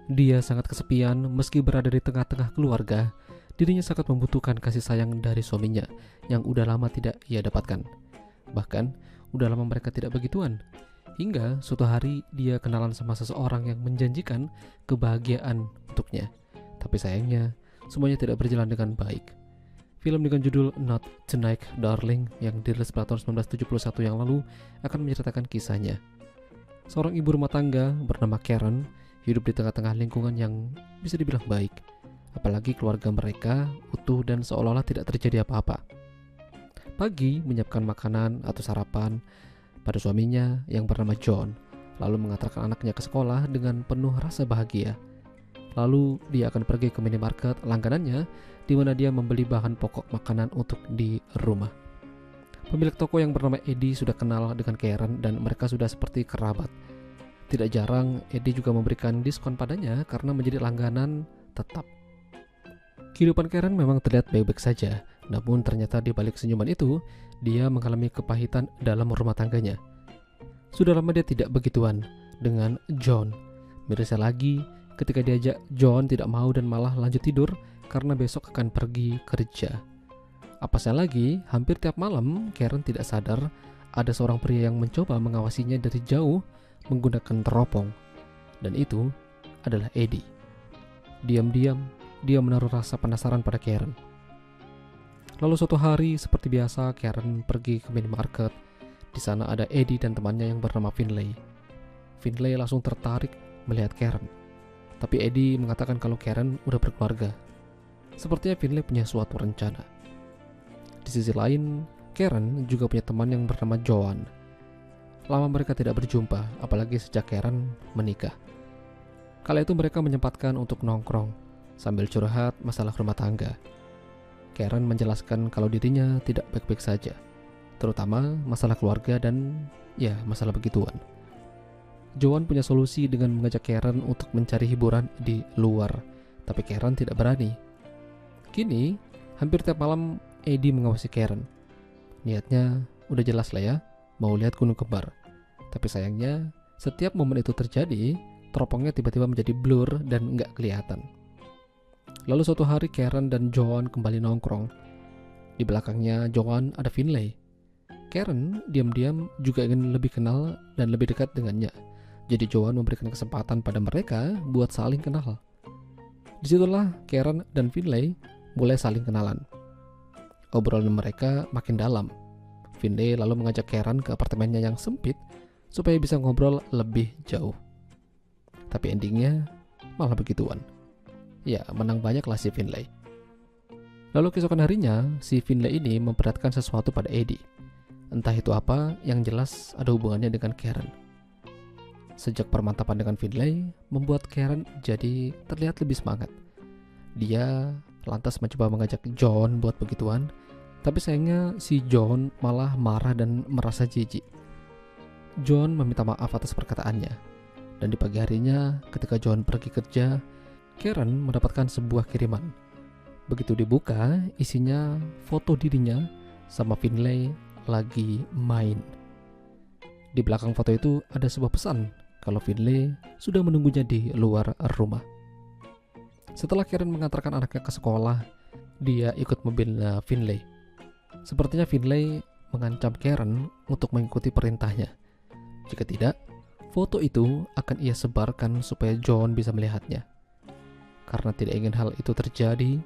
Dia sangat kesepian meski berada di tengah-tengah keluarga. Dirinya sangat membutuhkan kasih sayang dari suaminya yang udah lama tidak ia dapatkan. Bahkan, udah lama mereka tidak begituan. Hingga suatu hari dia kenalan sama seseorang yang menjanjikan kebahagiaan untuknya. Tapi sayangnya, semuanya tidak berjalan dengan baik. Film dengan judul Not Tonight Darling yang dirilis pada tahun 1971 yang lalu akan menceritakan kisahnya. Seorang ibu rumah tangga bernama Karen hidup di tengah-tengah lingkungan yang bisa dibilang baik. Apalagi keluarga mereka utuh dan seolah-olah tidak terjadi apa-apa. Pagi menyiapkan makanan atau sarapan pada suaminya yang bernama John, lalu mengantarkan anaknya ke sekolah dengan penuh rasa bahagia. Lalu dia akan pergi ke minimarket langganannya di mana dia membeli bahan pokok makanan untuk di rumah. Pemilik toko yang bernama Eddie sudah kenal dengan Karen dan mereka sudah seperti kerabat. Tidak jarang Eddie juga memberikan diskon padanya karena menjadi langganan tetap. Kehidupan Karen memang terlihat baik-baik saja, namun ternyata di balik senyuman itu, dia mengalami kepahitan dalam rumah tangganya. Sudah lama dia tidak begituan dengan John. Mirisnya lagi, ketika diajak, John tidak mau dan malah lanjut tidur karena besok akan pergi kerja. Apasnya lagi, hampir tiap malam Karen tidak sadar ada seorang pria yang mencoba mengawasinya dari jauh menggunakan teropong. Dan itu adalah Eddie. Diam-diam, dia menaruh rasa penasaran pada Karen. Lalu suatu hari, seperti biasa, Karen pergi ke minimarket. Di sana ada Eddie dan temannya yang bernama Finlay. Finlay langsung tertarik melihat Karen. Tapi Eddie mengatakan kalau Karen udah berkeluarga. Sepertinya Finlay punya suatu rencana. Di sisi lain, Karen juga punya teman yang bernama Joan. Lama mereka tidak berjumpa, apalagi sejak Karen menikah. Kala itu mereka menyempatkan untuk nongkrong sambil curhat masalah rumah tangga. Karen menjelaskan kalau dirinya tidak baik-baik saja, terutama masalah keluarga dan masalah begituan. Joan punya solusi dengan mengajak Karen untuk mencari hiburan di luar, tapi Karen tidak berani. Kini, hampir tiap malam Eddie mengawasi Karen. Niatnya udah jelas lah ya, mau lihat gunung kembar. Tapi sayangnya, setiap momen itu terjadi, teropongnya tiba-tiba menjadi blur dan nggak kelihatan. Lalu suatu hari Karen dan Joan kembali nongkrong. Di belakangnya Joan ada Finlay. Karen diam-diam juga ingin lebih kenal dan lebih dekat dengannya. Jadi Joan memberikan kesempatan pada mereka buat saling kenal. Disitulah Karen dan Finlay mulai saling kenalan. Obrolan mereka makin dalam. Finlay lalu mengajak Karen ke apartemennya yang sempit supaya bisa ngobrol lebih jauh. Tapi endingnya malah begituan. Ya, menang banyaklah si Finlay. Lalu keesokan harinya, si Finlay ini memperlihatkan sesuatu pada Eddie. Entah itu apa, yang jelas ada hubungannya dengan Karen. Sejak permantapan dengan Finlay, membuat Karen jadi terlihat lebih semangat. Dia lantas mencoba mengajak John buat begituan, tapi sayangnya si John malah marah dan merasa jijik. John meminta maaf atas perkataannya. Dan di pagi harinya, ketika John pergi kerja, Karen mendapatkan sebuah kiriman. Begitu dibuka, isinya foto dirinya sama Finlay lagi main. Di belakang foto itu ada sebuah pesan kalau Finlay sudah menunggunya di luar rumah. Setelah Karen mengantarkan anaknya ke sekolah, dia ikut membela Finlay. Sepertinya Finlay mengancam Karen untuk mengikuti perintahnya. Jika tidak, foto itu akan ia sebarkan supaya John bisa melihatnya. Karena tidak ingin hal itu terjadi,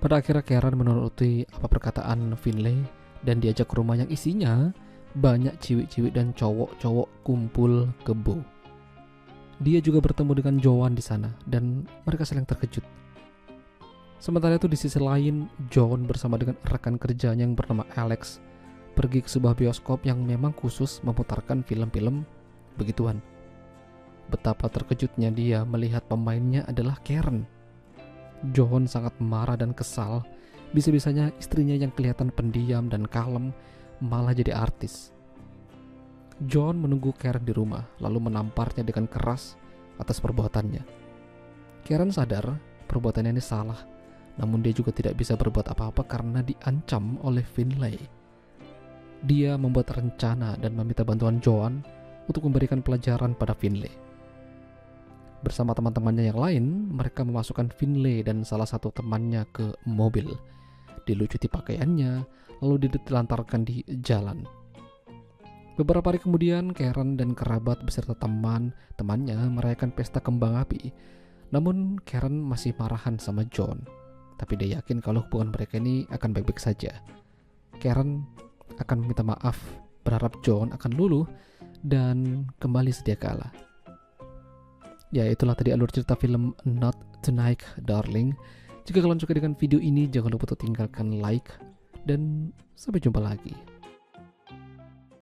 pada akhirnya Karen menuruti apa perkataan Finlay dan diajak ke rumah yang isinya banyak ciwik-ciwik dan cowok-cowok kumpul kebo. Dia juga bertemu dengan Joan di sana dan mereka saling terkejut. Sementara itu di sisi lain, John bersama dengan rekan kerjanya yang bernama Alex pergi ke sebuah bioskop yang memang khusus memutarkan film-film begituan. Betapa terkejutnya dia melihat pemainnya adalah Karen. John sangat marah dan kesal. Bisa-bisanya istrinya yang kelihatan pendiam dan kalem malah jadi artis. John menunggu Karen di rumah, lalu menamparnya dengan keras atas perbuatannya. Karen sadar perbuatannya ini salah, namun dia juga tidak bisa berbuat apa-apa karena diancam oleh Finlay. Dia membuat rencana dan meminta bantuan Joan untuk memberikan pelajaran pada Finlay. Bersama teman-temannya yang lain, mereka memasukkan Finlay dan salah satu temannya ke mobil. Dilucuti pakaiannya, lalu ditelantarkan di jalan. Beberapa hari kemudian, Karen dan kerabat beserta teman-temannya merayakan pesta kembang api. Namun, Karen masih marahan sama John. Tapi dia yakin kalau hubungan mereka ini akan baik-baik saja. Karen akan meminta maaf, berharap John akan luluh dan kembali sedia kala. Ya, itulah tadi alur cerita film Not Tonight, Darling. Jika kalian suka dengan video ini, jangan lupa untuk tinggalkan like dan sampai jumpa lagi.